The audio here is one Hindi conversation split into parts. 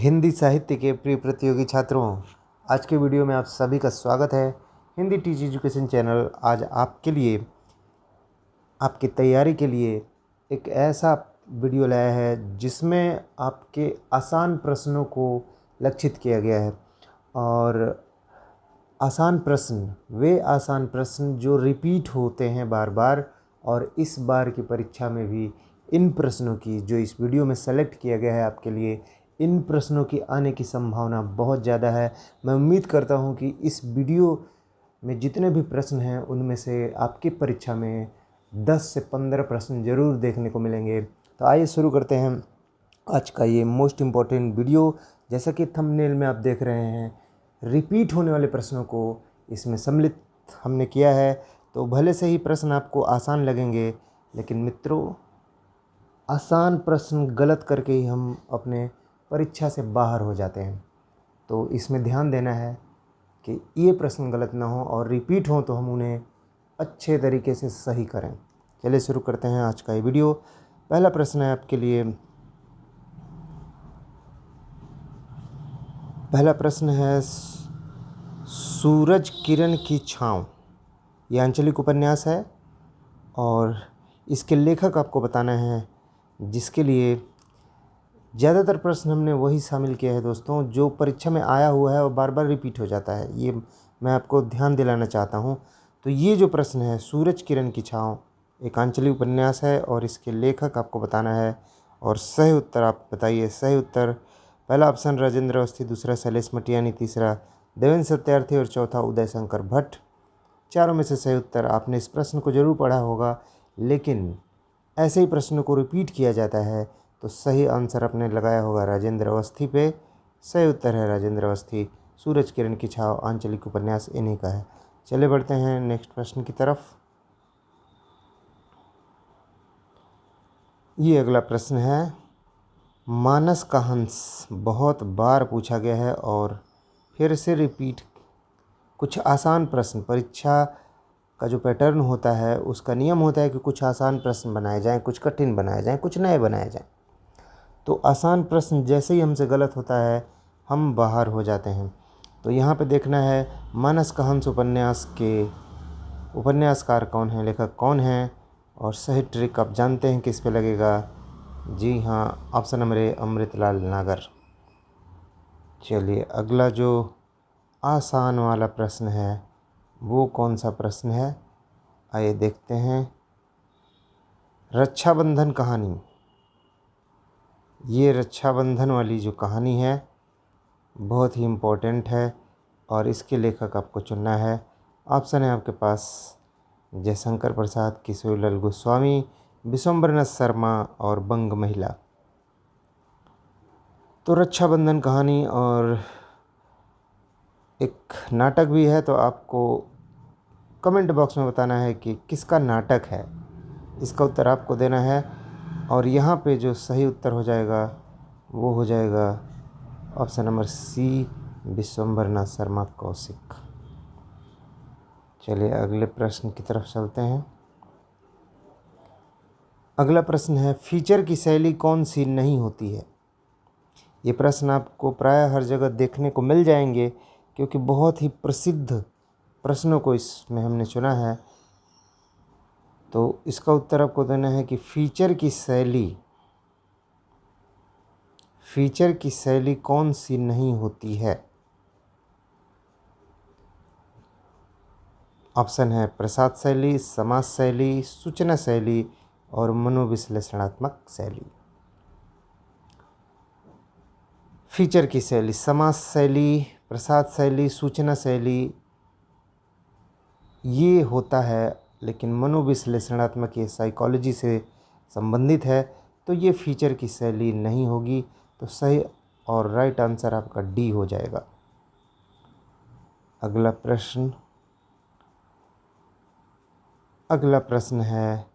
हिंदी साहित्य के प्रिय प्रतियोगी छात्रों, आज के वीडियो में आप सभी का स्वागत है। हिंदी टीच एजुकेशन चैनल आज आपके लिए, आपकी तैयारी के लिए एक ऐसा वीडियो लाया है जिसमें आपके आसान प्रश्नों को लक्षित किया गया है। और आसान प्रश्न, वे आसान प्रश्न जो रिपीट होते हैं बार बार, और इस बार की परीक्षा में भी इन प्रश्नों की, जो इस वीडियो में सेलेक्ट किया गया है आपके लिए, इन प्रश्नों की आने की संभावना बहुत ज़्यादा है। मैं उम्मीद करता हूं कि इस वीडियो में जितने भी प्रश्न हैं उनमें से आपकी परीक्षा में 10 से 15 प्रश्न ज़रूर देखने को मिलेंगे। तो आइए शुरू करते हैं आज का ये मोस्ट इम्पॉर्टेंट वीडियो। जैसा कि थंबनेल में आप देख रहे हैं, रिपीट होने वाले प्रश्नों को इसमें सम्मिलित हमने किया है। तो भले से ही प्रश्न आपको आसान लगेंगे, लेकिन मित्रों, आसान प्रश्न गलत करके ही हम अपने परीक्षा से बाहर हो जाते हैं। तो इसमें ध्यान देना है कि ये प्रश्न गलत ना हो, और रिपीट हो तो हम उन्हें अच्छे तरीके से सही करें। चलिए शुरू करते हैं आज का ये वीडियो। पहला प्रश्न है आपके लिए, पहला प्रश्न है सूरज किरण की छाँव। ये आंचलिक उपन्यास है और इसके लेखक आपको बताना है, जिसके लिए ज़्यादातर प्रश्न हमने वही शामिल किया है दोस्तों जो परीक्षा में आया हुआ है और बार बार रिपीट हो जाता है। ये मैं आपको ध्यान दिलाना चाहता हूँ। तो ये जो प्रश्न है, सूरज किरण की छाँव, एक आंचलिक उपन्यास है और इसके लेखक आपको बताना है। और सही उत्तर आप बताइए। सही उत्तर, पहला ऑप्शन राजेंद्र अवस्थी, दूसरा शैलेश मटियानी, तीसरा देवेंद्र सत्यार्थी और चौथा उदय शंकर भट्ट। चारों में से सही उत्तर। आपने इस प्रश्न को जरूर पढ़ा होगा, लेकिन ऐसे ही प्रश्नों को रिपीट किया जाता है, तो सही आंसर आपने लगाया होगा राजेंद्र अवस्थी पे। सही उत्तर है राजेंद्र अवस्थी। सूरज किरण की छाँव आंचलिक उपन्यास इन्हीं का है। चले बढ़ते हैं नेक्स्ट प्रश्न की तरफ। ये अगला प्रश्न है, मानस का हंस बहुत बार पूछा गया है और फिर से रिपीट। कुछ आसान प्रश्न, परीक्षा का जो पैटर्न होता है उसका नियम होता है कि कुछ आसान प्रश्न बनाए जाएं, कुछ कठिन बनाए जाएं, कुछ नए बनाए जाएं। तो आसान प्रश्न जैसे ही हमसे गलत होता है, हम बाहर हो जाते हैं। तो यहाँ पे देखना है, मानस का हंस उपन्यास के उपन्यासकार कौन है, लेखक कौन है, और सही ट्रिक आप जानते हैं किस पे लगेगा। जी हाँ, ऑप्शन नंबर ए, अमृतलाल नागर। चलिए अगला जो आसान वाला प्रश्न है वो कौन सा प्रश्न है, आइए देखते हैं। रक्षाबंधन कहानी, ये रक्षाबंधन वाली जो कहानी है बहुत ही इम्पोर्टेंट है और इसके लेखक आपको चुनना है। ऑप्शन है आपके पास जयशंकर प्रसाद, किशोरीलाल गोस्वामी, विश्वम्भरनाथ शर्मा और बंग महिला। तो रक्षाबंधन कहानी, और एक नाटक भी है। तो आपको कमेंट बॉक्स में बताना है कि किसका नाटक है, इसका उत्तर आपको देना है। और यहाँ पे जो सही उत्तर हो जाएगा वो हो जाएगा option number C, Vishwambharnath Sharma Kaushik. चलिए अगले प्रश्न की तरफ चलते हैं। अगला प्रश्न है, फीचर की शैली कौन सी नहीं होती है। ये प्रश्न आपको प्रायः हर जगह देखने को मिल जाएंगे, क्योंकि बहुत ही प्रसिद्ध प्रश्नों को इसमें हमने चुना है। तो इसका उत्तर आपको देना है कि फीचर की शैली कौन सी नहीं होती है। ऑप्शन है प्रसाद शैली, समाज शैली, सूचना शैली और मनोविश्लेषणात्मक शैली। फीचर की शैली, समाज शैली, प्रसाद शैली, सूचना शैली, ये होता है। लेकिन मनोविश्लेषणात्मक, ये साइकोलॉजी से संबंधित है, तो ये फीचर की शैली नहीं होगी। तो सही और राइट आंसर आपका डी हो जाएगा। अगला प्रश्न है,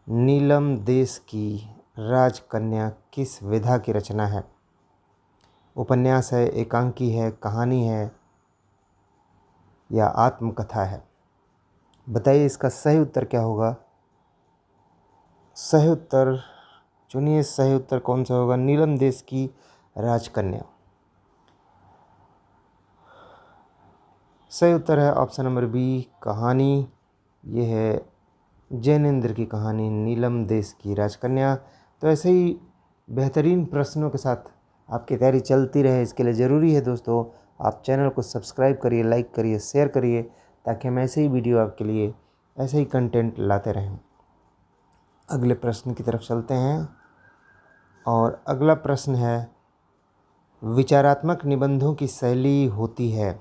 नीलम देश की राजकन्या किस विधा की रचना है। उपन्यास है, एकांकी है, कहानी है या आत्मकथा है। बताइए इसका सही उत्तर क्या होगा। सही उत्तर चुनिए, सही उत्तर कौन सा होगा। नीलम देश की राजकन्या। सही उत्तर है ऑप्शन नंबर बी, कहानी। ये है जैनेंद्र की कहानी नीलम देश की राजकन्या। तो ऐसे ही बेहतरीन प्रश्नों के साथ आपकी तैयारी चलती रहे, इसके लिए ज़रूरी है दोस्तों आप चैनल को सब्सक्राइब करिए, लाइक करिए, शेयर करिए, ताकि हम ऐसे ही वीडियो आपके लिए ऐसे ही कंटेंट लाते रहें। अगले प्रश्न की तरफ चलते हैं और अगला प्रश्न है, विचारात्मक निबंधों की शैली होती है,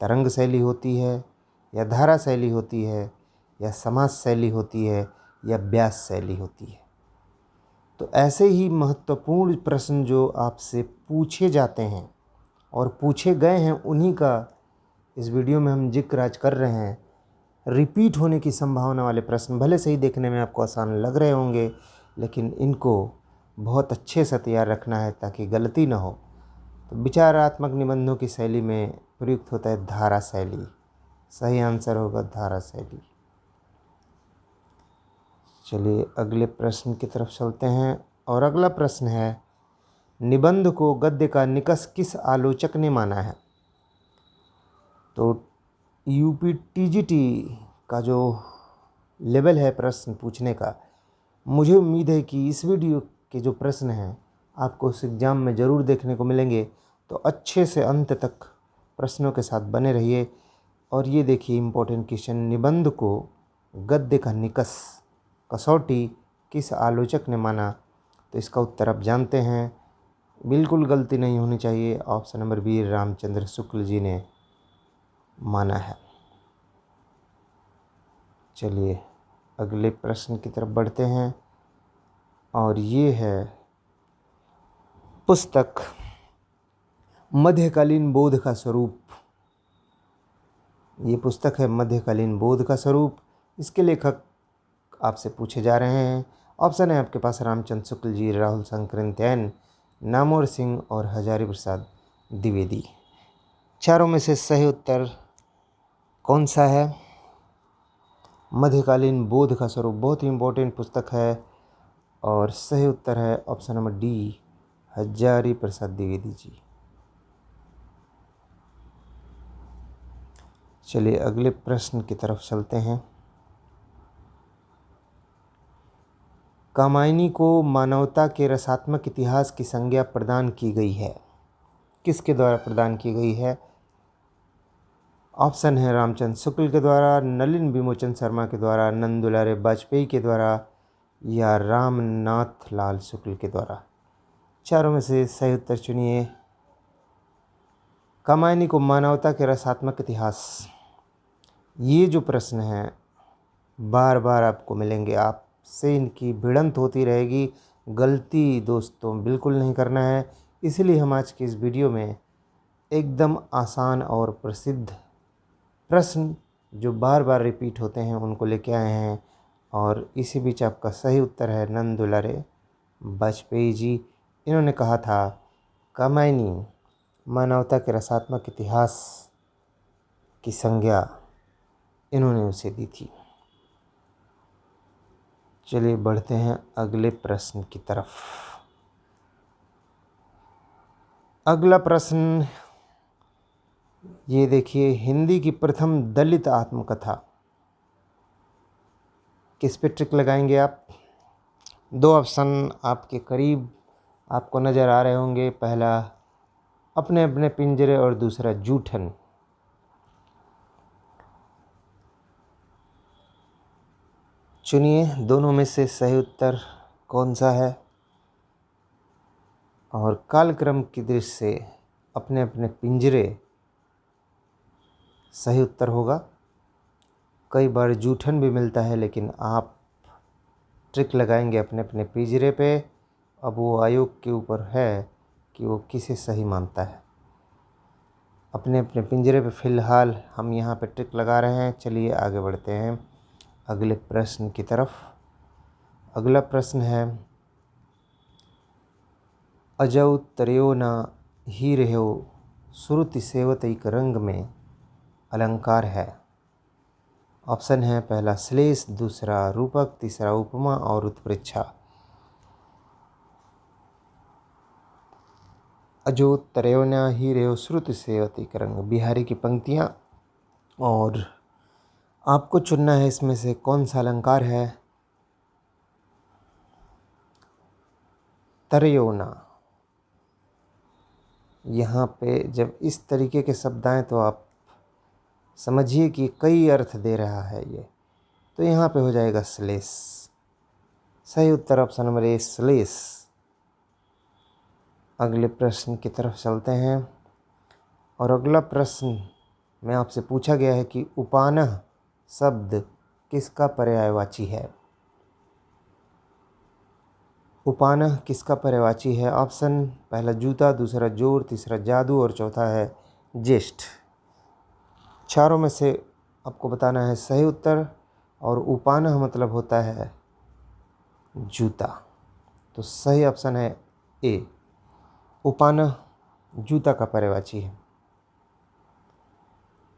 तरंग शैली होती है, या धारा शैली होती है, या समास शैली होती है, या व्यास शैली होती है। तो ऐसे ही महत्वपूर्ण प्रश्न जो आपसे पूछे जाते हैं और पूछे गए हैं, उन्हीं का इस वीडियो में हम जिक्र आज कर रहे हैं। रिपीट होने की संभावना वाले प्रश्न भले से ही देखने में आपको आसान लग रहे होंगे, लेकिन इनको बहुत अच्छे से तैयार रखना है ताकि गलती ना हो। तो विचारात्मक निबंधों की शैली में प्रयुक्त होता है धारा शैली। सही आंसर होगा धारा शैली। चलिए अगले प्रश्न की तरफ चलते हैं और अगला प्रश्न है, निबंध को गद्य का निकष किस आलोचक ने माना है? तो यूपीटीजीटी का जो लेवल है प्रश्न पूछने का, मुझे उम्मीद है कि इस वीडियो के जो प्रश्न हैं आपको इस एग्ज़ाम में ज़रूर देखने को मिलेंगे। तो अच्छे से अंत तक प्रश्नों के साथ बने रहिए। और ये देखिए इम्पोर्टेंट क्वेश्चन, निबंध को गद्य का निकष कसौटी किस आलोचक ने माना? तो इसका उत्तर आप जानते हैं, बिल्कुल गलती नहीं होनी चाहिए। Option number B, Ramchandra Shukla ji ने माना है। चलिए अगले प्रश्न की तरफ बढ़ते हैं और ये है पुस्तक मध्यकालीन बोध का स्वरूप। ये पुस्तक है मध्यकालीन बोध का स्वरूप। इसके लेखक आपसे पूछे जा रहे हैं। ऑप्शन है आपके पास रामचंद्र शुक्ल जी, राहुल शंकरित्यायन, नामवर सिंह और हजारी प्रसाद द्विवेदी। चारों में से सही उत्तर कौन सा है? मध्यकालीन बोध का स्वरूप बहुत ही इम्पोर्टेंट पुस्तक है और सही उत्तर है option number D, Hazari Prasad Dwivedi ji. चलिए अगले प्रश्न की तरफ चलते हैं। कामायनी को मानवता के रसात्मक इतिहास की संज्ञा प्रदान की गई है, किसके द्वारा प्रदान की गई है? ऑप्शन है रामचंद्र शुक्ल के द्वारा, नलिन विमोचन शर्मा के द्वारा, नंद दुलारे वाजपेयी के द्वारा, या रामनाथ लाल शुक्ल के द्वारा। चारों में से सही उत्तर चुनिए। कामायनी को मानवता के रसात्मक इतिहास, ये जो प्रश्न हैं बार बार आपको मिलेंगे, आपसे इनकी भिड़ंत होती रहेगी। गलती दोस्तों बिल्कुल नहीं करना है। इसलिए हम आज की इस वीडियो में एकदम आसान और प्रसिद्ध प्रश्न जो बार बार रिपीट होते हैं उनको लेके आए हैं। और इसी बीच आपका सही उत्तर है नंद दुलारे वाजपेयी जी। इन्होंने कहा था कामायनी मानवता के रसात्मक इतिहास की संज्ञा इन्होंने उसे दी थी। चलिए बढ़ते हैं अगले प्रश्न की तरफ। अगला प्रश्न ये देखिए, हिंदी की प्रथम दलित आत्मकथा, किस पे ट्रिक लगाएंगे आप? दो ऑप्शन आपके करीब आपको नज़र आ रहे होंगे, पहला अपने अपने पिंजरे और दूसरा जूठन। चुनिए दोनों में से सही उत्तर कौन सा है। और कालक्रम की दृष्टि से अपने अपने पिंजरे सही उत्तर होगा। कई बार जूठन भी मिलता है, लेकिन आप ट्रिक लगाएंगे अपने अपने पिंजरे पे। अब वो आयोग के ऊपर है कि वो किसे सही मानता है। अपने अपने पिंजरे पे फ़िलहाल हम यहाँ पे ट्रिक लगा रहे हैं। चलिए आगे बढ़ते हैं अगले प्रश्न की तरफ। अगला प्रश्न है, अजौ तरयो न ही रहो श्रुति सेवतैक रंग में अलंकार है। ऑप्शन है पहला श्लेष, दूसरा रूपक, तीसरा उपमा और उत्प्रेक्षा। अजो तरेवना ही रेव श्रुति सेवती करंग, बिहारी की पंक्तियाँ। और आपको चुनना है इसमें से कौन सा अलंकार है। तरेवना, यहाँ पे जब इस तरीके के शब्द आएँ तो आप समझिए कि कई अर्थ दे रहा है ये। तो यहाँ पे हो जाएगा श्लेष। सही उत्तर ऑप्शन नंबर ए, श्लेष। अगले प्रश्न की तरफ चलते हैं। और अगला प्रश्न में आपसे पूछा गया है कि उपानह शब्द किसका पर्यायवाची है। उपानह किसका पर्यायवाची है। ऑप्शन पहला जूता, दूसरा जोर, तीसरा जादू और चौथा है ज्येष्ठ। चारों में से आपको बताना है सही उत्तर। और उपानह मतलब होता है जूता। तो सही ऑप्शन है ए, उपानह जूता का पर्यायवाची है।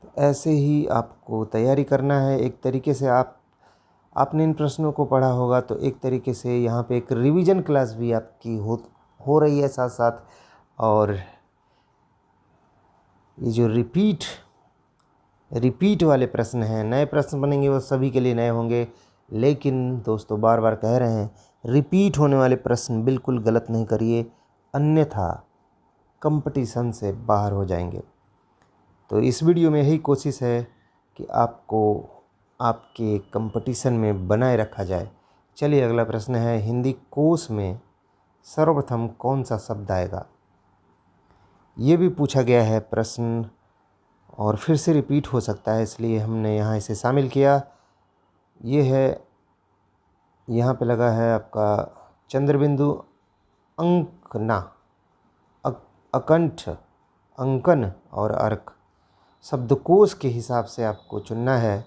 तो ऐसे ही आपको तैयारी करना है। एक तरीके से आपने इन प्रश्नों को पढ़ा होगा तो एक तरीके से यहाँ पे एक रिवीजन क्लास भी आपकी हो रही है साथ साथ। और ये जो रिपीट वाले प्रश्न हैं, नए प्रश्न बनेंगे, वो सभी के लिए नए होंगे। लेकिन दोस्तों बार बार कह रहे हैं, रिपीट होने वाले प्रश्न बिल्कुल गलत नहीं करिए, अन्यथा कंपटीशन से बाहर हो जाएंगे। तो इस वीडियो में यही कोशिश है कि आपको आपके कंपटीशन में बनाए रखा जाए। चलिए अगला प्रश्न है, हिंदी कोश में सर्वप्रथम कौन सा शब्द आएगा। ये भी पूछा गया है प्रश्न और फिर से रिपीट हो सकता है, इसलिए हमने यहाँ इसे शामिल किया। ये है, यहाँ पे लगा है आपका चंद्रबिंदु, अंकना, अकंठ, अंकन और अर्क। शब्दकोश के हिसाब से आपको चुनना है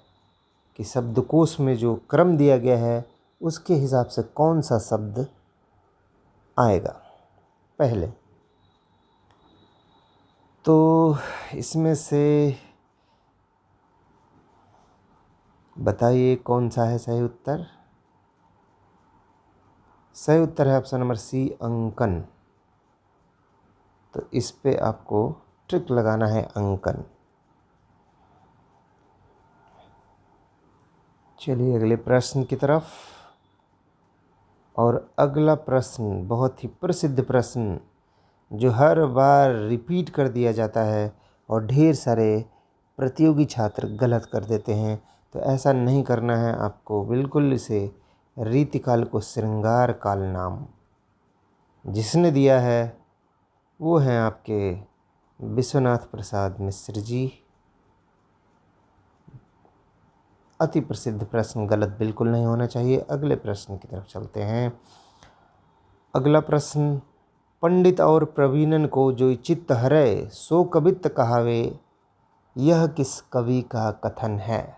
कि शब्दकोश में जो क्रम दिया गया है उसके हिसाब से कौन सा शब्द आएगा पहले। तो इसमें से बताइए कौन सा है सही उत्तर। सही उत्तर है ऑप्शन नंबर सी, अंकन। तो इस पे आपको ट्रिक लगाना है, अंकन। चलिए अगले प्रश्न की तरफ। और अगला प्रश्न बहुत ही प्रसिद्ध प्रश्न जो हर बार रिपीट कर दिया जाता है और ढेर सारे प्रतियोगी छात्र गलत कर देते हैं। तो ऐसा नहीं करना है आपको, बिल्कुल इसे रीतिकाल को श्रृंगार काल नाम जिसने दिया है वो हैं आपके विश्वनाथ प्रसाद मिश्र जी। अति प्रसिद्ध प्रश्न, गलत बिल्कुल नहीं होना चाहिए। अगले प्रश्न की तरफ चलते हैं। अगला प्रश्न, पंडित और प्रवीणन को जो चित्त हरै सो कवित्त कहावे, यह किस कवि का कथन है।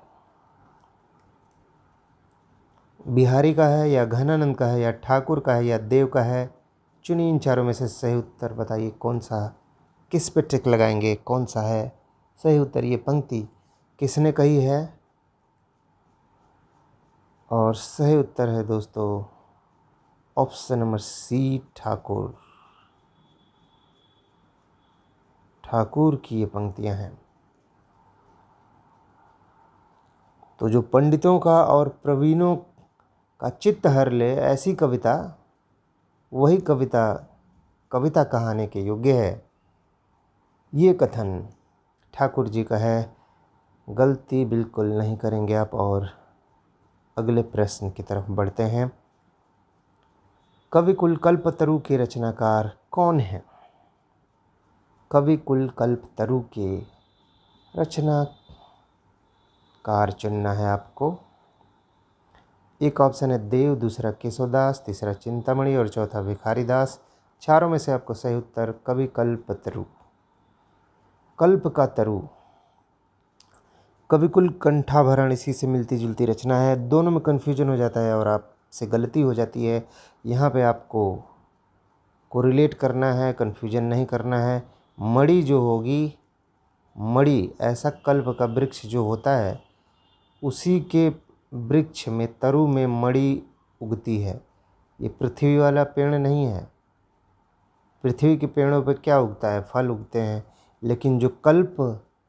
बिहारी का है या घनानंद का है या ठाकुर का है या देव का है। चुनिए इन चारों में से सही उत्तर, बताइए कौन सा, किस पे टिक लगाएंगे, कौन सा है सही उत्तर। ये पंक्ति किसने कही है। और सही उत्तर है दोस्तों option number C, Thakur. Thakur की ये पंक्तियां हैं। तो जो पंडितों का और प्रवीणों का चित्त हर ले ऐसी कविता, वही कविता कहाने के योग्य है। ये कथन ठाकुर जी का है। गलती बिल्कुल नहीं करेंगे आप। और अगले प्रश्न की तरफ बढ़ते हैं। कविकुल कल्पतरु के रचनाकार कौन हैं। कविकुल कल्पतरु के रचनाकार चुनना है आपको। एक ऑप्शन है देव, दूसरा केशवदास, तीसरा चिंतामणि और चौथा भिखारीदास। चारों में से आपको सही उत्तर कवि कल्पतरु। कल्प का तरु, कविकुल कंठाभरण, इसी से मिलती जुलती रचना है। दोनों में कन्फ्यूजन हो जाता है और आपसे गलती हो जाती है। यहाँ पे आपको कोरिलेट करना है, कन्फ्यूजन नहीं करना है। मणि जो होगी, मणि ऐसा कल्प का वृक्ष जो होता है, उसी के वृक्ष में तरु में मणि उगती है। ये पृथ्वी वाला पेड़ नहीं है। पृथ्वी के पेड़ों पर क्या उगता है? फल उगते हैं। लेकिन जो कल्प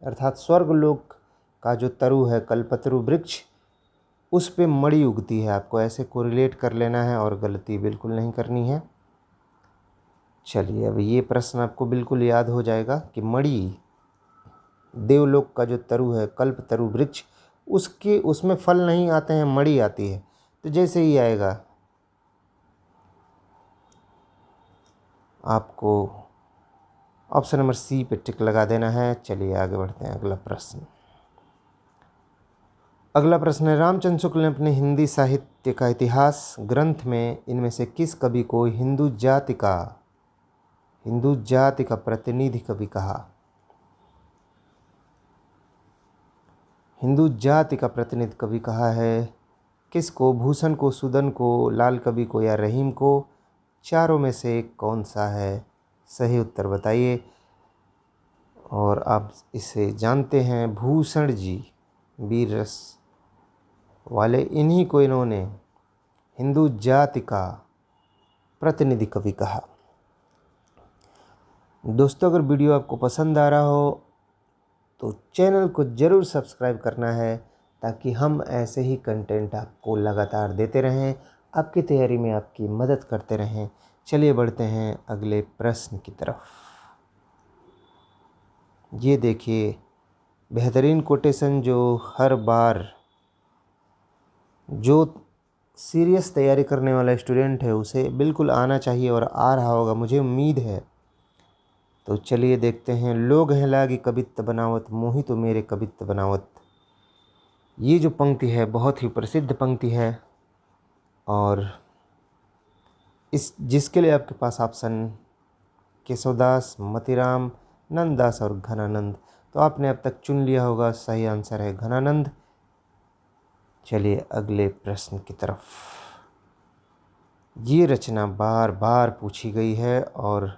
अर्थात स्वर्गलोक का जो तरु है, कल्पतरु वृक्ष, उस पे मणि उगती है। आपको ऐसे कोरिलेट कर लेना है और गलती बिल्कुल नहीं करनी है। चलिए, अब ये प्रश्न आपको बिल्कुल याद हो जाएगा कि मणि देवलोक का जो तरु है, कल्पतरु वृक्ष, उसमें फल नहीं आते हैं, मणि आती है। तो जैसे ही आएगा आपको ऑप्शन नंबर सी पे टिक लगा देना है। चलिए आगे बढ़ते हैं। अगला प्रश्न है, रामचंद्र शुक्ल ने अपने हिंदी साहित्य का इतिहास ग्रंथ में इनमें से किस कवि को हिंदू जाति का प्रतिनिधि कवि कहा? हिंदू जाति का प्रतिनिधि कवि कहा है किसको? भूषण को, सुदन को, लाल कवि को या रहीम को? चारों में से कौन सा है सही उत्तर? बताइए। और आप इसे जानते हैं, भूषण जी वीर रस वाले, इन्हीं को इन्होंने हिंदू जाति का प्रतिनिधि कवि कहा। दोस्तों, अगर वीडियो आपको पसंद आ रहा हो तो चैनल को ज़रूर सब्सक्राइब करना है, ताकि हम ऐसे ही कंटेंट आपको लगातार देते रहें, आपकी तैयारी में आपकी मदद करते रहें। चलिए बढ़ते हैं अगले प्रश्न की तरफ। ये देखिए, बेहतरीन कोटेशन जो हर बार जो सीरियस तैयारी करने वाला स्टूडेंट है उसे बिल्कुल आना चाहिए और आ रहा होगा, मुझे उम्मीद है। तो चलिए देखते हैं। लोग हैं लागी कवित्त बनावत, मोहि तो मेरे कवित्त बनावत। ये जो पंक्ति है बहुत ही प्रसिद्ध पंक्ति है, और इस जिसके लिए आपके पास ऑप्शन केशवदास, मतीराम, नंददास और घनानंद। तो आपने अब तक चुन लिया होगा, सही आंसर है घनानंद। चलिए अगले प्रश्न की तरफ। ये रचना बार बार पूछी गई है और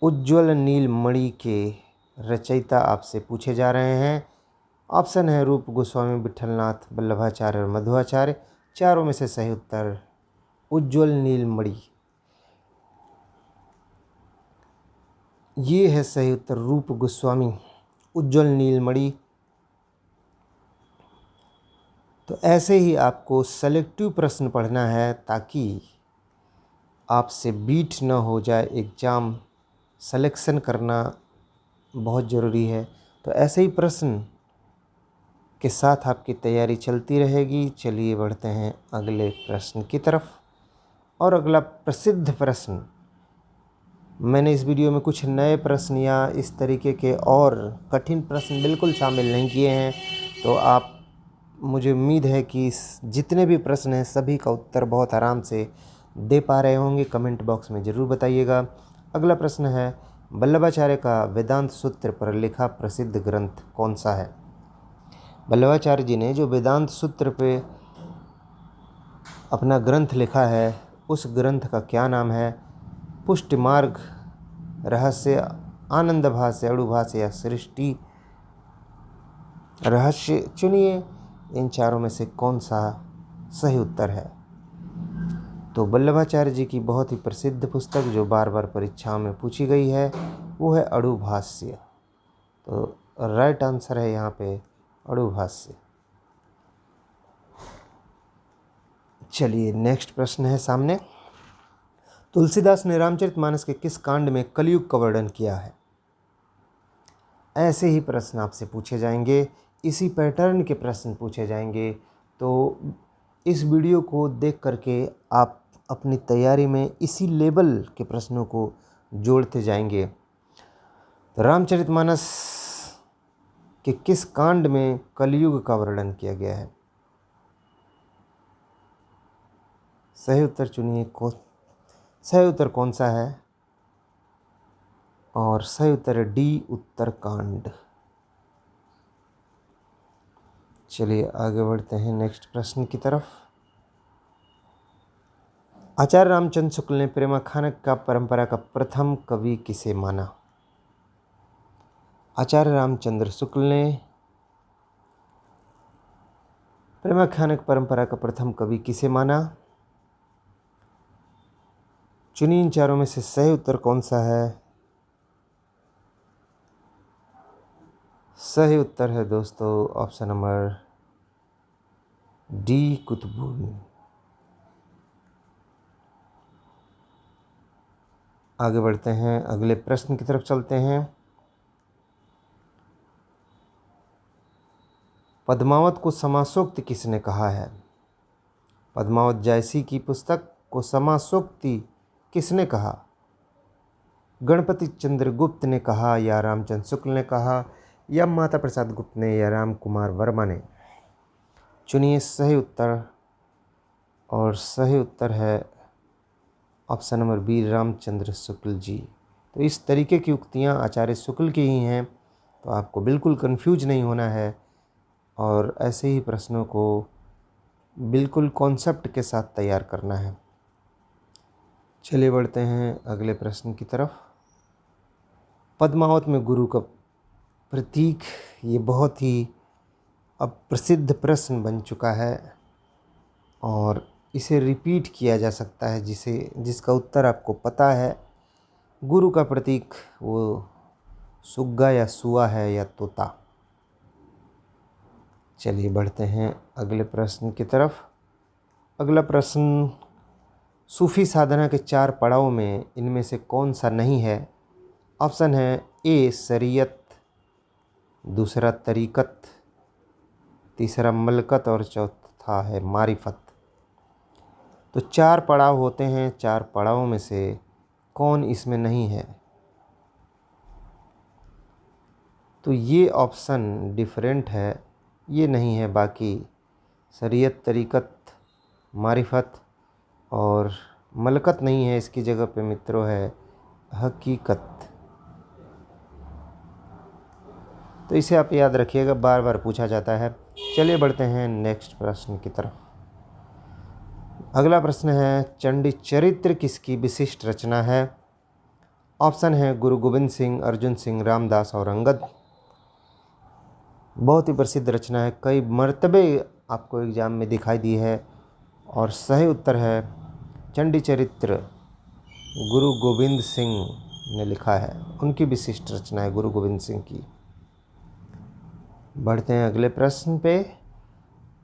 उज्ज्वल नीलमणि के रचयिता आपसे पूछे जा रहे हैं। ऑप्शन है रूप गोस्वामी, विठलनाथ, वल्लभाचार्य और मध्वाचार्य। चारों में से सही उत्तर उज्ज्वल नीलमणि। ये है सही उत्तर, रूप गोस्वामी, उज्ज्वल नीलमणि। तो ऐसे ही आपको सेलेक्टिव प्रश्न पढ़ना है ताकि आपसे बीट न हो जाए एग्ज़ाम। सिलेक्शन करना बहुत ज़रूरी है। तो ऐसे ही प्रश्न के साथ आपकी तैयारी चलती रहेगी। चलिए बढ़ते हैं अगले प्रश्न की तरफ। और अगला प्रसिद्ध प्रश्न, मैंने इस वीडियो में कुछ नए प्रश्न या इस तरीके के और कठिन प्रश्न बिल्कुल शामिल नहीं किए हैं। तो आप, मुझे उम्मीद है कि जितने भी प्रश्न हैं सभी का उत्तर बहुत आराम से दे पा रहे होंगे। कमेंट बॉक्स में ज़रूर बताइएगा। अगला प्रश्न है, वल्लभाचार्य का वेदांत सूत्र पर लिखा प्रसिद्ध ग्रंथ कौन सा है? वल्लभाचार्य जी ने जो वेदांत सूत्र पे अपना ग्रंथ लिखा है, उस ग्रंथ का क्या नाम है? पुष्टि मार्ग, रहस्य, आनंद भाष्य, अणु भाष्य या सृष्टि रहस्य? चुनिए, इन चारों में से कौन सा सही उत्तर है? तो वल्लभाचार्य जी की बहुत ही प्रसिद्ध पुस्तक जो बार बार परीक्षाओं में पूछी गई है वो है अणु भाष्य। तो राइट आंसर है यहाँ पे अणु भाष्य। चलिए नेक्स्ट प्रश्न है सामने। तुलसीदास ने रामचरितमानस के किस कांड में कलयुग का वर्णन किया है? ऐसे ही प्रश्न आपसे पूछे जाएंगे, इसी पैटर्न के प्रश्न पूछे जाएंगे। तो इस वीडियो को देख करके आप अपनी तैयारी में इसी लेवल के प्रश्नों को जोड़ते जाएंगे। तो रामचरितमानस के किस कांड में कलयुग का वर्णन किया गया है? सही उत्तर चुनिए। सही उत्तर कौन सा है? और सही उत्तर है डी, उत्तरकांड। चलिए आगे बढ़ते हैं नेक्स्ट प्रश्न की तरफ। आचार्य रामचंद्र शुक्ल ने प्रेमाख्यान का परंपरा का प्रथम कवि किसे माना? आचार्य रामचंद्र शुक्ल ने प्रेमाख्यान परंपरा का प्रथम कवि किसे माना? चुनिए इन चारों में से सही उत्तर कौन सा है। सही उत्तर है दोस्तों ऑप्शन नंबर डी, कुतुबुन। आगे बढ़ते हैं, अगले प्रश्न की तरफ चलते हैं। पद्मावत को समासोक्ति किसने कहा है? पद्मावत जयसी की पुस्तक को समासोक्ति किसने कहा? गणपति चंद्र गुप्त ने कहा, या रामचंद्र शुक्ल ने कहा, या माता प्रसाद गुप्त ने, या राम कुमार वर्मा ने? चुनिए सही उत्तर, और सही उत्तर है option number B, Ramchandra Shukla ji. तो इस तरीके की उक्तियाँ आचार्य शुक्ल की ही हैं, तो आपको बिल्कुल कंफ्यूज नहीं होना है और ऐसे ही प्रश्नों को बिल्कुल कॉन्सेप्ट के साथ तैयार करना है। चलिए बढ़ते हैं अगले प्रश्न की तरफ। पद्मावत में गुरु का प्रतीक, ये बहुत ही अब प्रसिद्ध प्रश्न बन चुका है और इसे रिपीट किया जा सकता है, जिसका उत्तर आपको पता है। गुरु का प्रतीक वो सुग्गा या सुआ है या तोता। चलिए बढ़ते हैं अगले प्रश्न की तरफ। अगला प्रश्न, सूफी साधना के 4 पड़ाव में इनमें से कौन सा नहीं है? ऑप्शन है ए शरीयत, दूसरा तरीक़त, तीसरा मलकत और चौथा है मारिफत। तो 4 पड़ाव होते हैं, 4 पड़ावों में से कौन इसमें नहीं है? तो ये ऑप्शन डिफरेंट है, ये नहीं है। बाकी शरीयत, तरीक़त, मारिफत और मलकत नहीं है, इसकी जगह पे मित्रों है हकीकत। तो इसे आप याद रखिएगा, बार बार पूछा जाता है। चलिए बढ़ते हैं नेक्स्ट प्रश्न की तरफ। अगला प्रश्न है, चंडी चरित्र किसकी विशिष्ट रचना है? ऑप्शन है गुरु गोविंद सिंह, अर्जुन सिंह, रामदास और अंगद। बहुत ही प्रसिद्ध रचना है, कई मर्तबे आपको एग्जाम में दिखाई दी है और सही उत्तर है चंडी चरित्र गुरु गोविंद सिंह ने लिखा है, उनकी विशिष्ट रचना है गुरु गोविंद सिंह की। बढ़ते हैं अगले प्रश्न पे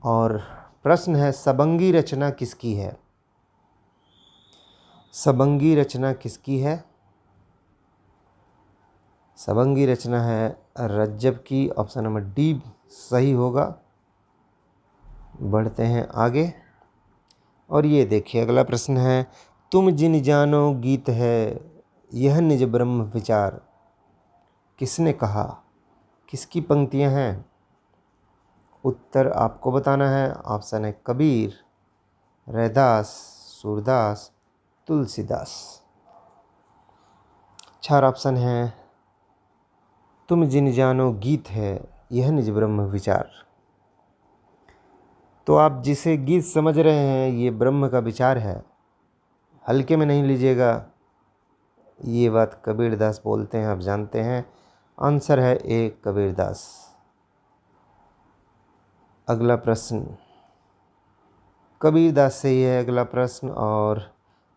और प्रश्न है, सबंगी रचना किसकी है? सबंगी रचना किसकी है? सबंगी रचना है रज्जब की, ऑप्शन नंबर डी सही होगा। बढ़ते हैं आगे और ये देखिए अगला प्रश्न है, तुम जिन जानो गीत है यह निज ब्रह्म विचार, किसने कहा? किसकी पंक्तियां हैं? उत्तर आपको बताना है। ऑप्शन है कबीर, रैदास, सूरदास, तुलसीदास। 4 ऑप्शन हैं, तुम जिन जानो गीत है यह निज ब्रह्म विचार। तो आप जिसे गीत समझ रहे हैं ये ब्रह्म का विचार है, हल्के में नहीं लीजिएगा। ये बात कबीरदास बोलते हैं, आप जानते हैं। आंसर है ए कबीरदास। अगला प्रश्न कबीरदास से ही है अगला प्रश्न, और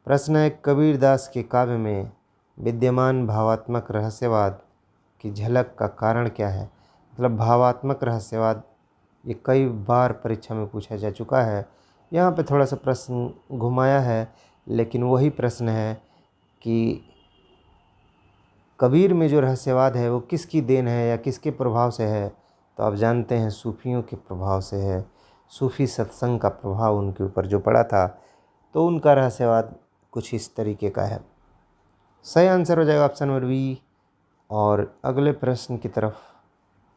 प्रश्न है, कबीरदास के काव्य में विद्यमान भावात्मक रहस्यवाद की झलक का कारण क्या है? मतलब भावात्मक रहस्यवाद ये कई बार परीक्षा में पूछा जा चुका है। यहाँ पे थोड़ा सा प्रश्न घुमाया है, लेकिन वही प्रश्न है कि कबीर में जो रहस्यवाद है वो किसकी देन है या किसके प्रभाव से है? तो आप जानते हैं सूफियों के प्रभाव से है। सूफी सत्संग का प्रभाव उनके ऊपर जो पड़ा था, तो उनका रहस्यवाद कुछ इस तरीके का है। सही आंसर हो जाएगा ऑप्शन नंबर बी। और अगले प्रश्न की तरफ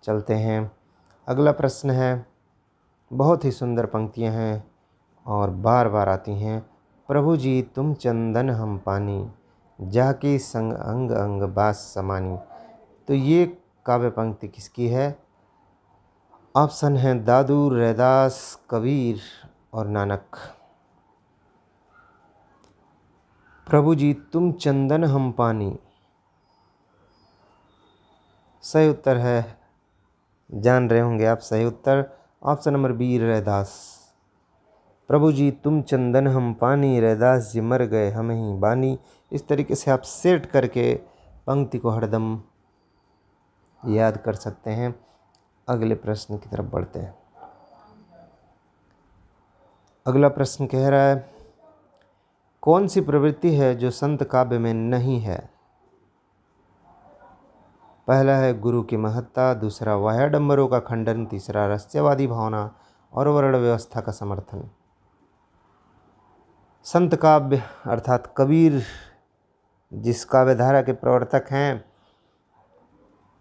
चलते हैं। अगला प्रश्न है, बहुत ही सुंदर पंक्तियां हैं और बार बार आती हैं। प्रभु जी तुम चंदन हम पानी, जाके संग अंग अंग बास समानी। तो ये काव्य पंक्ति किसकी है? ऑप्शन हैं दादू, रैदास, कबीर और नानक। प्रभु जी तुम चंदन हम पानी, सही उत्तर है, जान रहे होंगे आप सही उत्तर, ऑप्शन नंबर बी रैदास। प्रभु जी तुम चंदन हम पानी, रैदास जी मर गए हम ही बानी। इस तरीके से आप सेट करके पंक्ति को हरदम याद कर सकते हैं। अगले प्रश्न की तरफ बढ़ते हैं। अगला प्रश्न कह रहा है, कौन सी प्रवृत्ति है जो संत काव्य में नहीं है? पहला है गुरु की महत्ता, दूसरा वाह्याडंबरों का खंडन, तीसरा रहस्यवादी भावना और वर्ण व्यवस्था का समर्थन। संत काव्य अर्थात कबीर जिस काव्यधारा के प्रवर्तक हैं,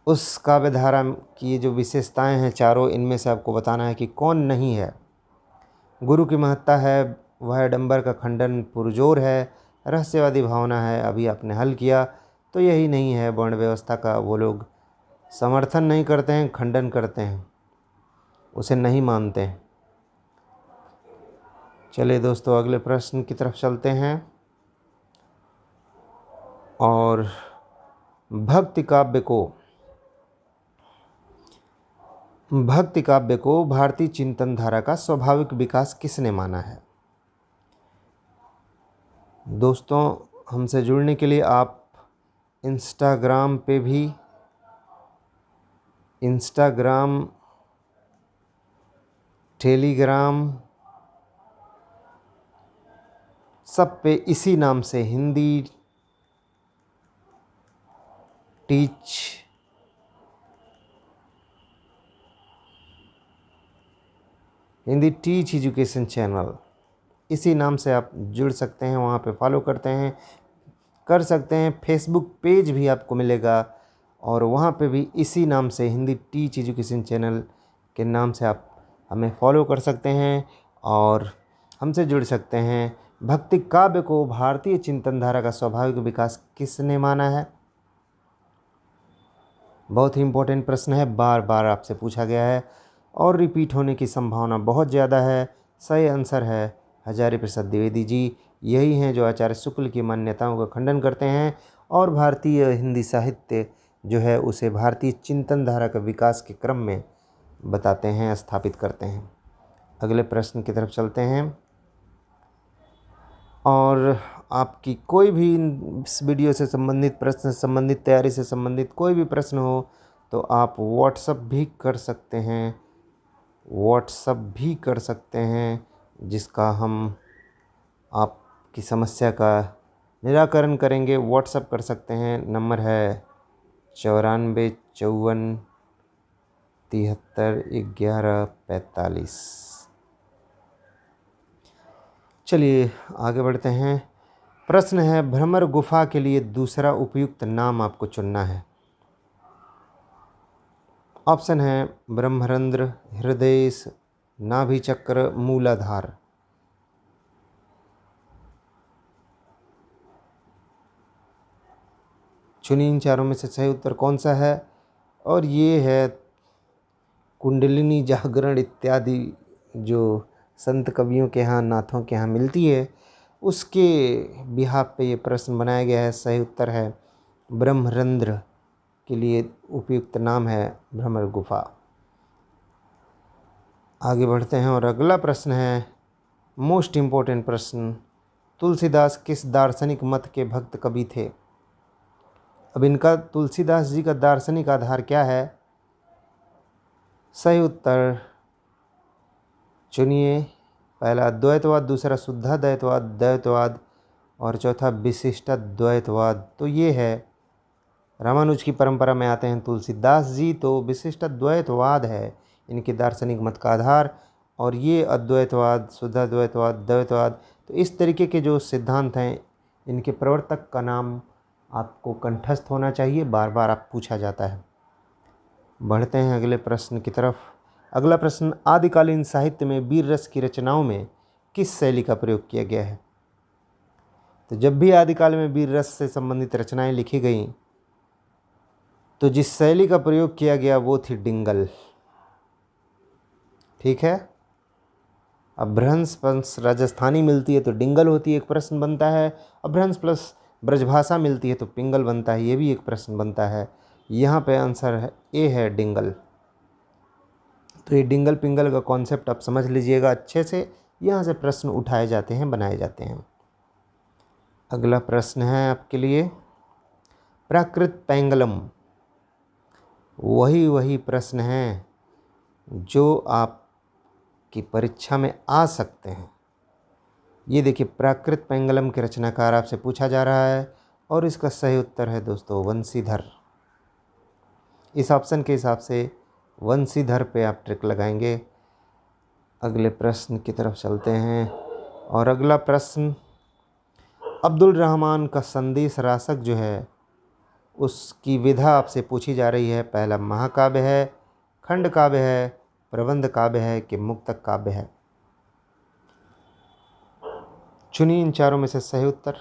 उस काव्यधारा की जो विशेषताएं हैं चारों, इनमें से आपको बताना है कि कौन नहीं है। गुरु की महत्ता है, वाह्याडंबर का खंडन पुरजोर है, रहस्यवादी भावना है, अभी आपने हल किया तो यही नहीं है। वर्ण व्यवस्था का वो लोग समर्थन नहीं करते हैं, खंडन करते हैं, उसे नहीं मानते हैं। चलिए दोस्तों अगले प्रश्न की तरफ चलते हैं। और भक्ति काव्य को भारतीय चिंतन धारा का स्वाभाविक विकास किसने माना है? दोस्तों हमसे जुड़ने के लिए आप इंस्टाग्राम, टेलीग्राम सब पे इसी नाम से हिंदी टीच एजुकेशन चैनल, इसी नाम से आप जुड़ सकते हैं, वहाँ पे फॉलो कर सकते हैं। फेसबुक पेज भी आपको मिलेगा और वहाँ पे भी इसी नाम से हिंदी टीच एजुकेशन चैनल के नाम से आप हमें फॉलो कर सकते हैं और हमसे जुड़ सकते हैं। भक्ति काव्य को भारतीय चिंतन धारा का स्वाभाविक विकास किसने माना है? बहुत ही इम्पोर्टेंट प्रश्न है, बार बार आपसे पूछा गया है और रिपीट होने की संभावना बहुत ज़्यादा है। सही आंसर है हजारी प्रसाद द्विवेदी जी। यही हैं जो आचार्य शुक्ल की मान्यताओं का खंडन करते हैं और भारतीय हिंदी साहित्य जो है उसे भारतीय चिंतन धारा का विकास के क्रम में बताते हैं, स्थापित करते हैं। अगले प्रश्न की तरफ चलते हैं। और आपकी कोई भी इस वीडियो से संबंधित प्रश्न, संबंधित तैयारी से संबंधित कोई भी प्रश्न हो तो आप व्हाट्सअप भी कर सकते हैं, जिसका हम आपकी समस्या का निराकरण करेंगे। व्हाट्सअप कर सकते हैं, नंबर है 9454731145। चलिए आगे बढ़ते हैं। प्रश्न है, भ्रमर गुफा के लिए दूसरा उपयुक्त नाम आपको चुनना है। ऑप्शन है ब्रह्मरंध्र, हृदयेश, नाभिचक्र, मूलाधार। चुनिए इन चारों में से सही उत्तर कौन सा है? और ये है कुंडलिनी जागरण इत्यादि जो संत कवियों के यहाँ, नाथों के यहाँ मिलती है, उसके बिहाफ पे ये प्रश्न बनाया गया है। सही उत्तर है ब्रह्मरंध्र के लिए उपयुक्त नाम है भ्रमर गुफा। आगे बढ़ते हैं और अगला प्रश्न है मोस्ट इम्पोर्टेंट प्रश्न, तुलसीदास किस दार्शनिक मत के भक्त कवि थे? अब इनका तुलसीदास जी का दार्शनिक आधार क्या है? सही उत्तर चुनिए। पहला द्वैतवाद, दूसरा द्वैतवाद और चौथा विशिष्टाद्वैतवाद। तो ये है, रामानुज की परंपरा में आते हैं तुलसीदास जी, तो विशिष्टाद्वैतवाद है इनके दार्शनिक मत का आधार। और ये अद्वैतवाद, शुद्धाद्वैतवाद, द्वैतवाद, तो इस तरीके के जो सिद्धांत हैं, इनके प्रवर्तक का नाम आपको कंठस्थ होना चाहिए, बार बार आप पूछा जाता है। बढ़ते हैं अगले प्रश्न की तरफ। अगला प्रश्न, आदिकालीन साहित्य में वीर रस की रचनाओं में किस शैली का प्रयोग किया गया है? तो जब भी आदिकाल में वीर रस से संबंधित रचनाएं लिखी गईं, तो जिस शैली का प्रयोग किया गया वो थी डिंगल। ठीक है, अभ्रंश प्लस राजस्थानी मिलती है तो डिंगल होती है, एक प्रश्न बनता है। अभ्रंश प्लस ब्रजभाषा मिलती है तो पिंगल बनता है, ये भी एक प्रश्न बनता है। यहाँ पे आंसर है ए है डिंगल। तो ये डिंगल पिंगल का कॉन्सेप्ट आप समझ लीजिएगा अच्छे से, यहाँ से प्रश्न उठाए जाते हैं, बनाए जाते हैं। अगला प्रश्न है आपके लिए प्राकृत पेंगलम। वही प्रश्न हैं जो आपकी परीक्षा में आ सकते हैं। ये देखिए, प्राकृत पेंगलम के रचनाकार आपसे पूछा जा रहा है और इसका सही उत्तर है दोस्तों वंशीधर। इस ऑप्शन के हिसाब से वंशीधर पे आप ट्रिक लगाएंगे। अगले प्रश्न की तरफ चलते हैं और अगला प्रश्न, अब्दुल रहमान का संदेश रासक जो है उसकी विधा आपसे पूछी जा रही है। पहला महाकाव्य है, खंड काव्य है, प्रबंध काव्य है कि मुक्तक काव्य है। चुनिए इन चारों में से सही उत्तर।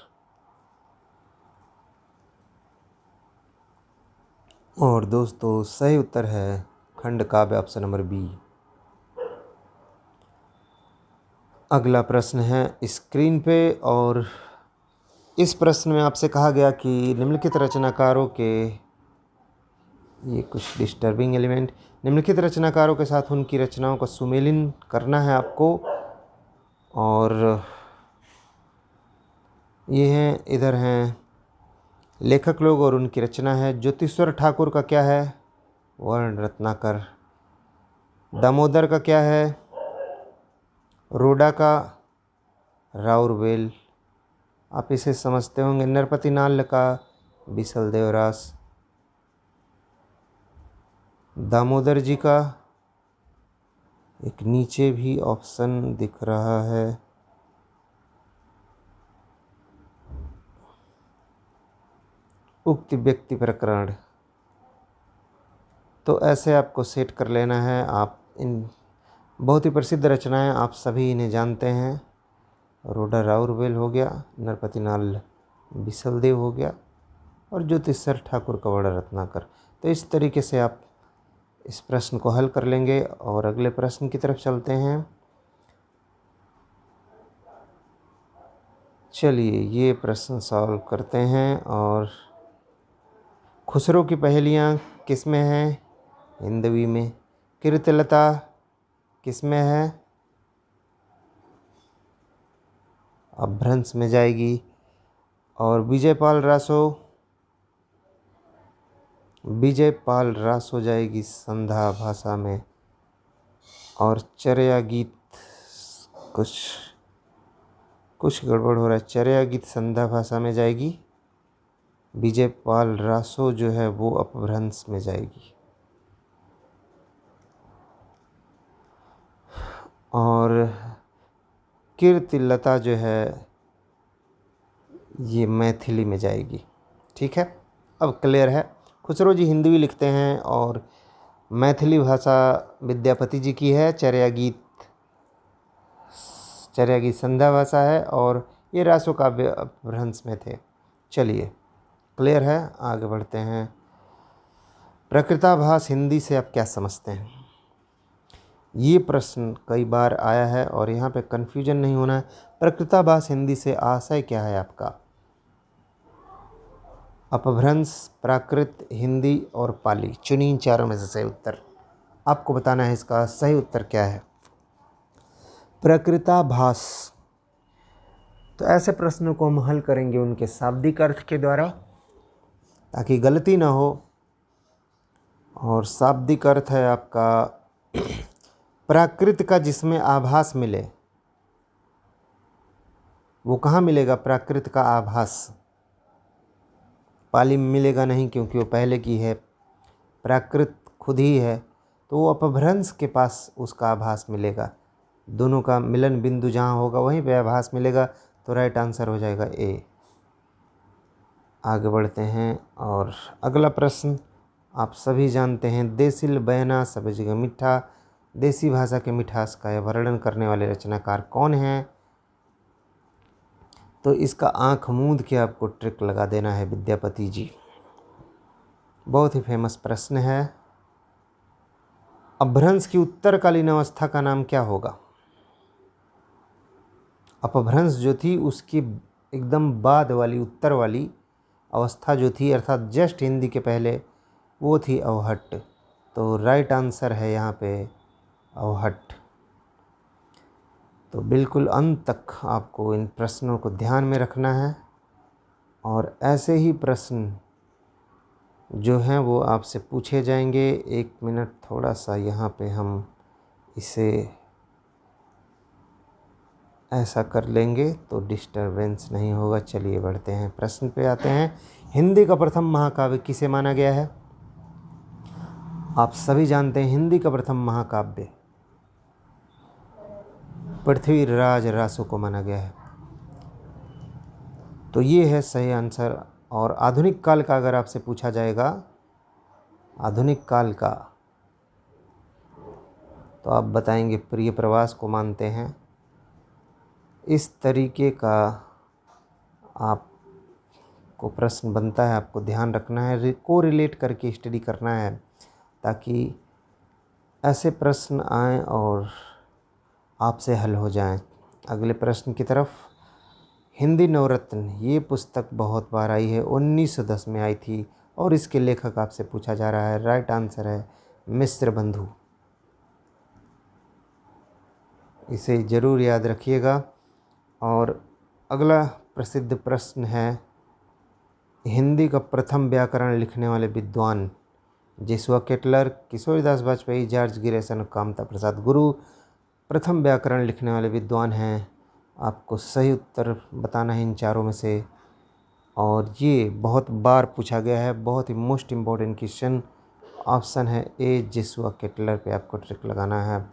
और दोस्तों सही उत्तर है खंड काव्य, ऑप्शन नंबर बी। अगला प्रश्न है स्क्रीन पे और इस प्रश्न में आपसे कहा गया कि निम्नलिखित रचनाकारों के, ये कुछ डिस्टर्बिंग एलिमेंट, निम्नलिखित रचनाकारों के साथ उनकी रचनाओं का सुमेलन करना है आपको। और ये हैं, इधर हैं लेखक लोग और उनकी रचना है। ज्योतिश्वर ठाकुर का क्या है? वर्ण रत्नाकर। दामोदर का क्या है? रोडा का राउरवेल। आप इसे समझते होंगे। नरपति नाल का बिसल देवरास। दामोदर जी का एक नीचे भी ऑप्शन दिख रहा है, उक्त व्यक्ति प्रकरण। तो ऐसे आपको सेट कर लेना है। आप इन बहुत ही प्रसिद्ध रचनाएं, आप सभी इन्हें जानते हैं। रोडा राउरवेल हो गया, नरपति नाल बिसलदेव हो गया और ज्योतिश्वर ठाकुर का वर्ण रत्नाकर। तो इस तरीके से आप इस प्रश्न को हल कर लेंगे और अगले प्रश्न की तरफ चलते हैं। चलिए ये प्रश्न सॉल्व करते हैं। और खुसरो की पहेलियाँ किस में हैं? हिंदवी में। कीर्तिलता किस में है? अपभ्रंश में जाएगी। और विजयपाल रासो जाएगी संध्या भाषा में। और चर्या गीत कुछ गड़बड़ हो रहा है। चर्या गीत संध्या भाषा में जाएगी। विजयपाल रासो जो है वो अपभ्रंश में जाएगी। और कीर्तिलता जो है ये मैथिली में जाएगी। ठीक है, अब क्लियर है। खुसरो जी हिंदी लिखते हैं और मैथिली भाषा विद्यापति जी की है। चर्या गीत संध्या भाषा है और ये रासो काव्य अपभ्रंश में थे। चलिए क्लियर है, आगे बढ़ते हैं। प्रकृताभास हिंदी से आप क्या समझते हैं? ये प्रश्न कई बार आया है और यहाँ पे कन्फ्यूजन नहीं होना है। प्रकृताभास हिंदी से आशय क्या है आपका? अपभ्रंश, प्राकृत, हिंदी और पाली। चुनिए इन चारों में से सही उत्तर। आपको बताना है इसका सही उत्तर क्या है। प्रकृताभास। तो ऐसे प्रश्नों को हम हल करेंगे उनके शाब्दिक अर्थ के द्वारा ताकि गलती ना हो। और शाब्दिक अर्थ है आपका प्राकृत का जिसमें आभास मिले। वो कहाँ मिलेगा? प्राकृत का आभास पाली में मिलेगा नहीं, क्योंकि वो पहले की है। प्राकृत खुद ही है, तो वो अपभ्रंश के पास उसका आभास मिलेगा। दोनों का मिलन बिंदु जहाँ होगा वहीं पे आभास मिलेगा। तो राइट आंसर हो जाएगा ए। आगे बढ़ते हैं और अगला प्रश्न आप सभी जानते हैं। देसिल बहना सब जगह मीठा। देसी भाषा के मिठास का वर्णन करने वाले रचनाकार कौन हैं? तो इसका आँख मूंद के आपको ट्रिक लगा देना है विद्यापति जी। बहुत ही फेमस प्रश्न है। अपभ्रंश की उत्तरकालीन अवस्था का नाम क्या होगा? अपभ्रंश जो थी उसकी एकदम बाद वाली, उत्तर वाली अवस्था जो थी, अर्थात जस्ट हिंदी के पहले, वो थी अवहट्ट। तो राइट आंसर है यहाँ पे अवहट्ट। तो बिल्कुल अंत तक आपको इन प्रश्नों को ध्यान में रखना है और ऐसे ही प्रश्न जो हैं वो आपसे पूछे जाएंगे। 1 मिनट थोड़ा सा यहाँ पे हम इसे ऐसा कर लेंगे तो डिस्टरबेंस नहीं होगा। चलिए बढ़ते हैं, प्रश्न पे आते हैं। हिंदी का प्रथम महाकाव्य किसे माना गया है? आप सभी जानते हैं हिंदी का प्रथम महाकाव्य पृथ्वीराज रासो को माना गया है। तो ये है सही आंसर। और आधुनिक काल का अगर आपसे पूछा जाएगा, आधुनिक काल का, तो आप बताएंगे प्रिय प्रवास को मानते हैं। इस तरीके का आपको प्रश्न बनता है, आपको ध्यान रखना है, को रिलेट करके स्टडी करना है ताकि ऐसे प्रश्न आएँ और आपसे हल हो जाएं। अगले प्रश्न की तरफ। हिंदी नवरत्न ये पुस्तक बहुत बार आई है, 1910 में आई थी और इसके लेखक आपसे पूछा जा रहा है। राइट आंसर है मिश्र बंधु। इसे ज़रूर याद रखिएगा। और अगला प्रसिद्ध प्रश्न है, हिंदी का प्रथम व्याकरण लिखने वाले विद्वान? जेसुआ केटलर, किशोरीदास वाजपेयी, जॉर्ज गिरिसन, कामता प्रसाद गुरु प्रथम व्याकरण लिखने वाले विद्वान हैं। आपको सही उत्तर बताना है इन चारों में से। और ये बहुत बार पूछा गया है, बहुत ही मोस्ट इम्पॉर्टेंट क्वेश्चन। ऑप्शन है ए जेसुआ केटलर पे आपको ट्रिक लगाना है।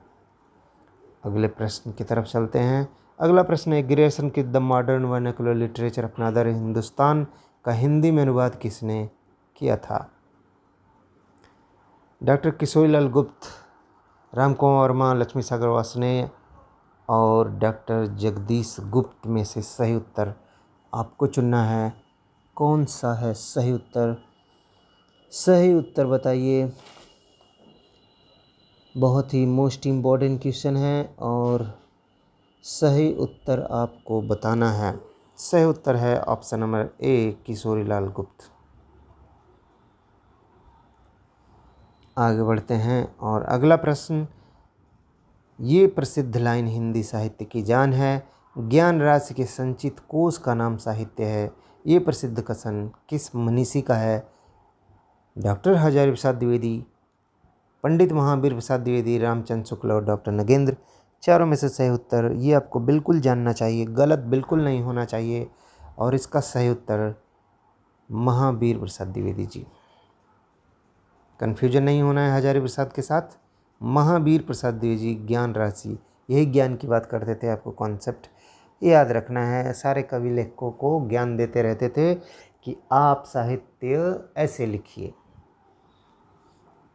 अगले प्रश्न की तरफ चलते हैं। अगला प्रश्न है, ग्रेसन की the modern vernacular literature of another Hindustan का हिंदी में अनुवाद किसने किया था? डॉक्टर किशोरीलाल गुप्त, राम कुमार वर्मा, लक्ष्मी सागर वार्ष्णेय और डॉक्टर जगदीश गुप्त में से सही उत्तर आपको चुनना है। कौन सा है सही उत्तर? सही उत्तर बताइए। बहुत ही मोस्ट इम्पॉर्टेंट क्वेश्चन है और सही उत्तर आपको बताना है। सही उत्तर है ऑप्शन नंबर ए किशोरीलाल गुप्त। आगे बढ़ते हैं और अगला प्रश्न, ये प्रसिद्ध लाइन हिंदी साहित्य की जान है, ज्ञान राशि के संचित कोश का नाम साहित्य है। ये प्रसिद्ध कथन किस मनीषी का है? डॉक्टर हजारी प्रसाद द्विवेदी, पंडित महावीर प्रसाद द्विवेदी, रामचंद्र शुक्ल और डॉक्टर नगेंद्र। चारों में से सही उत्तर ये आपको बिल्कुल जानना चाहिए, गलत बिल्कुल नहीं होना चाहिए। और इसका सही उत्तर महावीर प्रसाद द्विवेदी जी। कन्फ्यूजन नहीं होना है हजारी प्रसाद के साथ। महावीर प्रसाद द्विवेदी जी ज्ञान राशि, यही ज्ञान की बात करते थे। आपको कॉन्सेप्ट याद रखना है। सारे कवि लेखकों को ज्ञान देते रहते थे कि आप साहित्य ऐसे लिखिए।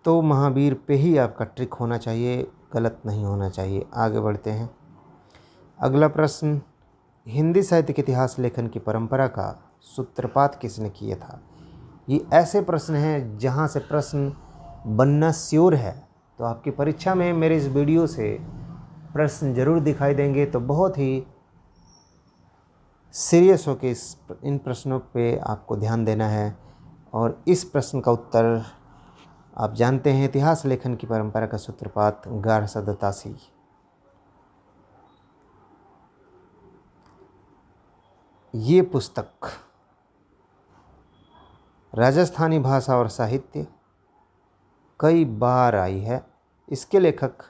तो महावीर पे ही आपका ट्रिक होना चाहिए, गलत नहीं होना चाहिए। आगे बढ़ते हैं। अगला प्रश्न, हिंदी साहित्य के इतिहास लेखन की परंपरा का सूत्रपात किसने किया था? ये ऐसे प्रश्न हैं जहाँ से प्रश्न बनना श्योर है। तो आपकी परीक्षा में मेरे इस वीडियो से प्रश्न जरूर दिखाई देंगे। तो बहुत ही सीरियस होकर इन प्रश्नों पे आपको ध्यान देना है। और इस प्रश्न का उत्तर आप जानते हैं, इतिहास लेखन की परंपरा का सूत्रपात 1187। ये पुस्तक राजस्थानी भाषा और साहित्य कई बार आई है। इसके लेखक,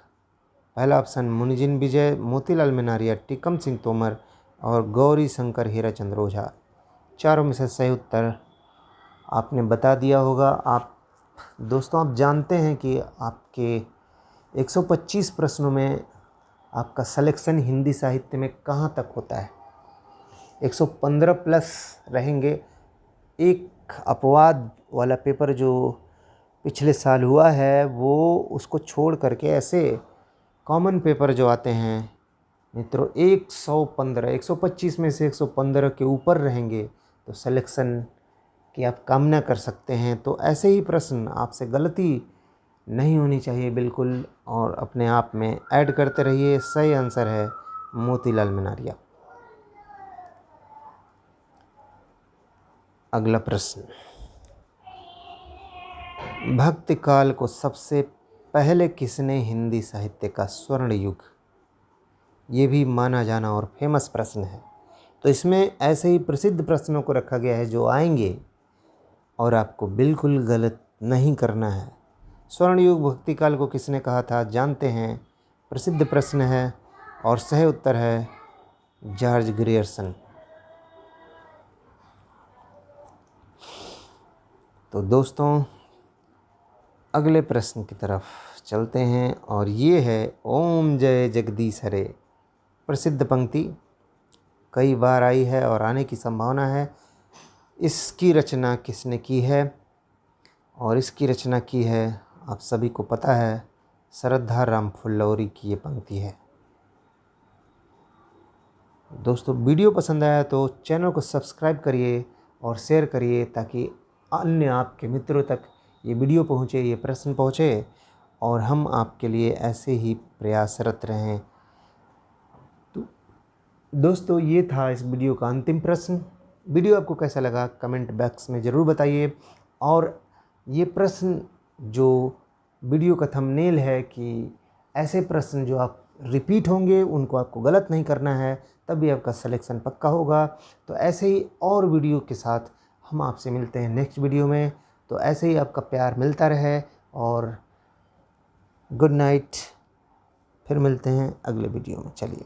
पहला ऑप्शन मुनिजिन विजय, मोतीलाल मेनारिया, टीकम सिंह तोमर और गौरी शंकर हीराचंद्र ओझा। चारों में से सही उत्तर आपने बता दिया होगा। आप दोस्तों, आप जानते हैं कि आपके 125 प्रश्नों में आपका सिलेक्शन हिंदी साहित्य में कहाँ तक होता है? 115 प्लस रहेंगे। एक अपवाद वाला पेपर जो पिछले साल हुआ है, वो उसको छोड़ करके ऐसे कॉमन पेपर जो आते हैं मित्रों, 115, 125 में से 115 के ऊपर रहेंगे तो सिलेक्शन की आप कामना कर सकते हैं। तो ऐसे ही प्रश्न आपसे गलती नहीं होनी चाहिए बिल्कुल, और अपने आप में ऐड करते रहिए। सही आंसर है मोतीलाल मेनारिया। अगला प्रश्न, भक्ति काल को सबसे पहले किसने हिंदी साहित्य का स्वर्ण युग ये भी माना जाना और फेमस प्रश्न है। तो इसमें ऐसे ही प्रसिद्ध प्रश्नों को रखा गया है जो आएंगे और आपको बिल्कुल गलत नहीं करना है। स्वर्ण युग भक्ति काल को किसने कहा था, जानते हैं। प्रसिद्ध प्रश्न है और सही उत्तर है जॉर्ज ग्रियर्सन। तो दोस्तों अगले प्रश्न की तरफ चलते हैं और ये है ओम जय जगदीश हरे। प्रसिद्ध पंक्ति कई बार आई है और आने की संभावना है। इसकी रचना किसने की है, और इसकी रचना की है, आप सभी को पता है, श्रद्धाराम फुल्लौरी की ये पंक्ति है। दोस्तों वीडियो पसंद आया तो चैनल को सब्सक्राइब करिए और शेयर करिए ताकि अन्य आपके मित्रों तक ये वीडियो पहुँचे, ये प्रश्न पहुँचे और हम आपके लिए ऐसे ही प्रयासरत रहें। तो दोस्तों ये था इस वीडियो का अंतिम प्रश्न। वीडियो आपको कैसा लगा कमेंट बॉक्स में ज़रूर बताइए। और ये प्रश्न जो वीडियो का थंबनेल है कि ऐसे प्रश्न जो आप रिपीट होंगे उनको आपको गलत नहीं करना है, तभी आपका सिलेक्शन पक्का होगा। तो ऐसे ही और वीडियो के साथ हम आपसे मिलते हैं नेक्स्ट वीडियो में। तो ऐसे ही आपका प्यार मिलता रहे और गुड नाइट। फिर मिलते हैं अगले वीडियो में। चलिए।